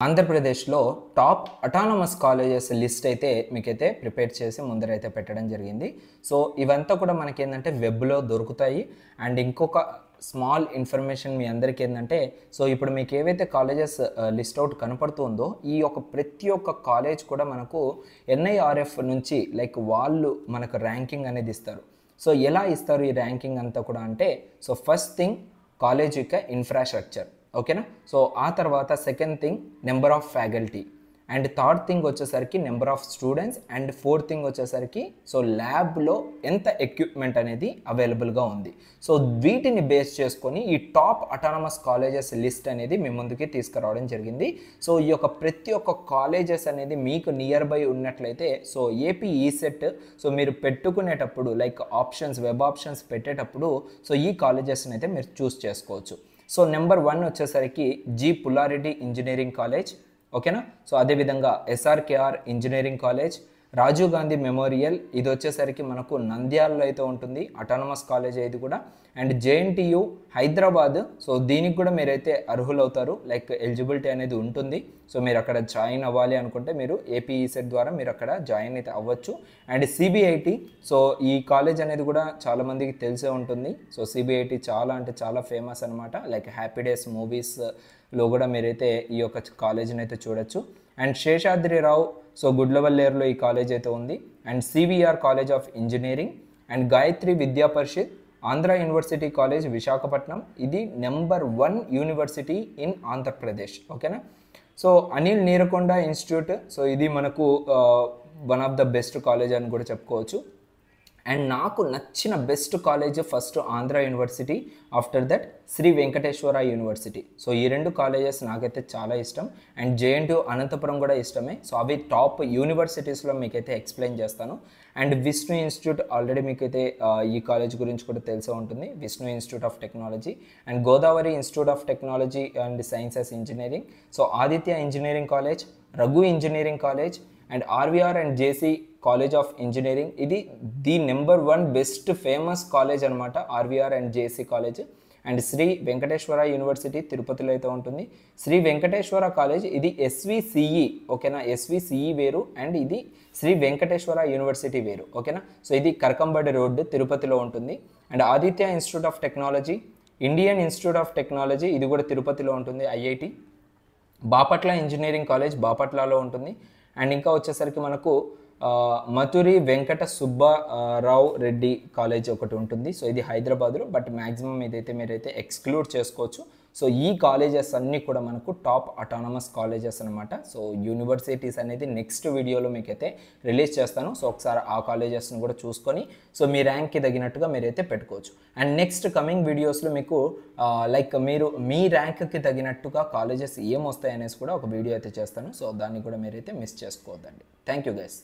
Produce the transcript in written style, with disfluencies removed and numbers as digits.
ఆంధ్రప్రదేశ్లో top autonomous colleges list అయితే మీకైతే ప్రిపేర్ చేసి ముందరైతే పెట్టడం జరిగింది. సో ఇవంతా కూడా మనకేందంటే వెబ్‌లో దొరుకుతాయి. అండ్ ఇంకొక స్మాల్ ఇన్ఫర్మేషన్ మీ అందరికీ ఏందంటే, సో ఇప్పుడు మీకు ఏవైతే కాలేజెస్ లిస్ట్ అవుట్ కనపడుతుందో ఈ యొక్క ప్రతి ఒక్క కాలేజ్ కూడా మనకు ఎన్ఐఆర్ఎఫ్ నుంచి లైక్ వాళ్ళు మనకు ర్యాంకింగ్ అనేది ఇస్తారు. సో ఎలా ఇస్తారు ఈ ర్యాంకింగ్ అంతా కూడా అంటే, సో ఫస్ట్ థింగ్ కాలేజ్ యొక్క ఇన్ఫ్రాస్ట్రక్చర్, ఓకేనా. సో ఆ తర్వాత second thing number of faculty, and third thing వచ్చేసరికి number of students, and fourth thing వచ్చేసరికి సో ల్యాబ్లో ఎంత ఎక్విప్మెంట్ అనేది అవైలబుల్గా ఉంది. సో వీటిని బేస్ చేసుకొని ఈ టాప్ అటానమస్ కాలేజెస్ లిస్ట్ అనేది మీ ముందుకి తీసుకురావడం జరిగింది. సో ఈ యొక్క ప్రతి ఒక్క కాలేజెస్ అనేది మీకు నియర్ బై ఉన్నట్లయితే సో ఏపీ ఈసెట్ సో మీరు పెట్టుకునేటప్పుడు లైక్ ఆప్షన్స్ వెబ్ ఆప్షన్స్ పెట్టేటప్పుడు సో ఈ కాలేజెస్ని అయితే మీరు చూస్ చేసుకోవచ్చు. సో నెంబర్ 1 వచ్చేసరికి జి పుల్లారెడ్డి ఇంజనీరింగ్ కాలేజ్, ఓకేనా. సో అదేవిధంగా SRKR engineering college, Rajiv Gandhi memorial, ఇది వచ్చేసరికి మనకు నంద్యాలలో అయితే ఉంటుంది, అటానమస్ కాలేజ్ ఇది కూడా. అండ్ జేఎన్టీయు హైదరాబాద్, సో దీనికి కూడా మీరైతే అర్హులవుతారు, లైక్ ఎలిజిబిలిటీ అనేది ఉంటుంది. సో మీరు అక్కడ జాయిన్ అవ్వాలి అనుకుంటే మీరు ఏపీఈసెట్ ద్వారా మీరు అక్కడ జాయిన్ అయితే అవ్వచ్చు. అండ్ సిబిఐటి, సో ఈ కాలేజ్ అనేది కూడా చాలామందికి తెలిసే ఉంటుంది. సో సిబిఐటి చాలా అంటే చాలా ఫేమస్ అనమాట, లైక్ హ్యాపీ డేస్ మూవీస్లో కూడా మీరైతే ఈ యొక్క కాలేజీని అయితే చూడొచ్చు. అండ్ శేషాద్రిరావు, సో గుడ్లవల్లేరులో ఈ కాలేజ్ అయితే ఉంది. And CVR college of engineering, and Gayatri Vidya Parishad, Andhra university college Visakhapatnam, ఇది నెంబర్ 1 యూనివర్సిటీ ఇన్ ఆంధ్రప్రదేశ్, ఓకేనా. So Anil Neelakonda institute, so ఇది మనకు one of the best college అని కూడా చెప్పుకోవచ్చు. అండ్ నాకు నచ్చిన best college first Andhra university, after that Shri Venkateswara university. So ఈ రెండు కాలేజెస్ నాకైతే చాలా ఇష్టం. అండ్ జేఎన్టీయు అనంతపురం కూడా ఇష్టమే. సో అవి టాప్ యూనివర్సిటీస్లో మీకైతే ఎక్స్ప్లెయిన్ చేస్తాను. అండ్ విష్ణు ఇన్స్టిట్యూట్, ఆల్రెడీ మీకైతే ఈ కాలేజ్ గురించి కూడా తెలిసే ఉంటుంది, Vishnu institute of technology. And Godavari institute of technology and sciences engineering, so Aditya engineering college, Raghu engineering college, and RVR and JC college of engineering, ఇది the number 1 best famous college అనమాట, RVR and JC college. And Shri Venkateswara university తిరుపతిలో అయితే ఉంటుంది. Shri Venkateswara college ఇది ఎస్విసిఈ, ఓకేనా. ఎస్విసిఈ వేరు and ఇది Shri Venkateswara university వేరు, ఓకేనా. సో ఇది కరకంబడి రోడ్డు తిరుపతిలో ఉంటుంది. And Aditya institute of technology, Indian institute of technology, ఇది కూడా తిరుపతిలో ఉంటుంది, ఐఐటి. బాపట్ల ఇంజనీరింగ్ కాలేజ్ బాపట్లలో ఉంటుంది. అండ్ ఇంకా వచ్చేసరికి మనకు మధురి వెంకట సుబ్బారావు రెడ్డి కాలేజ్ ఒకటి ఉంటుంది. సో ఇది హైదరాబాద్లో, బట్ మ్యాక్సిమం ఇదైతే మీరైతే ఎక్స్క్లూడ్ చేసుకోవచ్చు. సో ఈ కాలేజెస్ అన్నీ కూడా మనకు టాప్ అటానమస్ కాలేజెస్ అనమాట. సో యూనివర్సిటీస్ అనేది నెక్స్ట్ వీడియోలో మీకైతే రిలీజ్ చేస్తాను. సో ఒకసారి ఆ కాలేజెస్ని కూడా చూసుకొని సో మీ ర్యాంక్కి తగినట్టుగా మీరైతే పెట్టుకోవచ్చు. అండ్ నెక్స్ట్ కమింగ్ వీడియోస్లో మీకు లైక్ మీరు మీ ర్యాంక్కి తగినట్టుగా కాలేజెస్ ఏమొస్తాయి అనేసి కూడా ఒక వీడియో అయితే చేస్తాను. సో దాన్ని కూడా మీరైతే మిస్ చేసుకోవద్దండి. Thank you guys.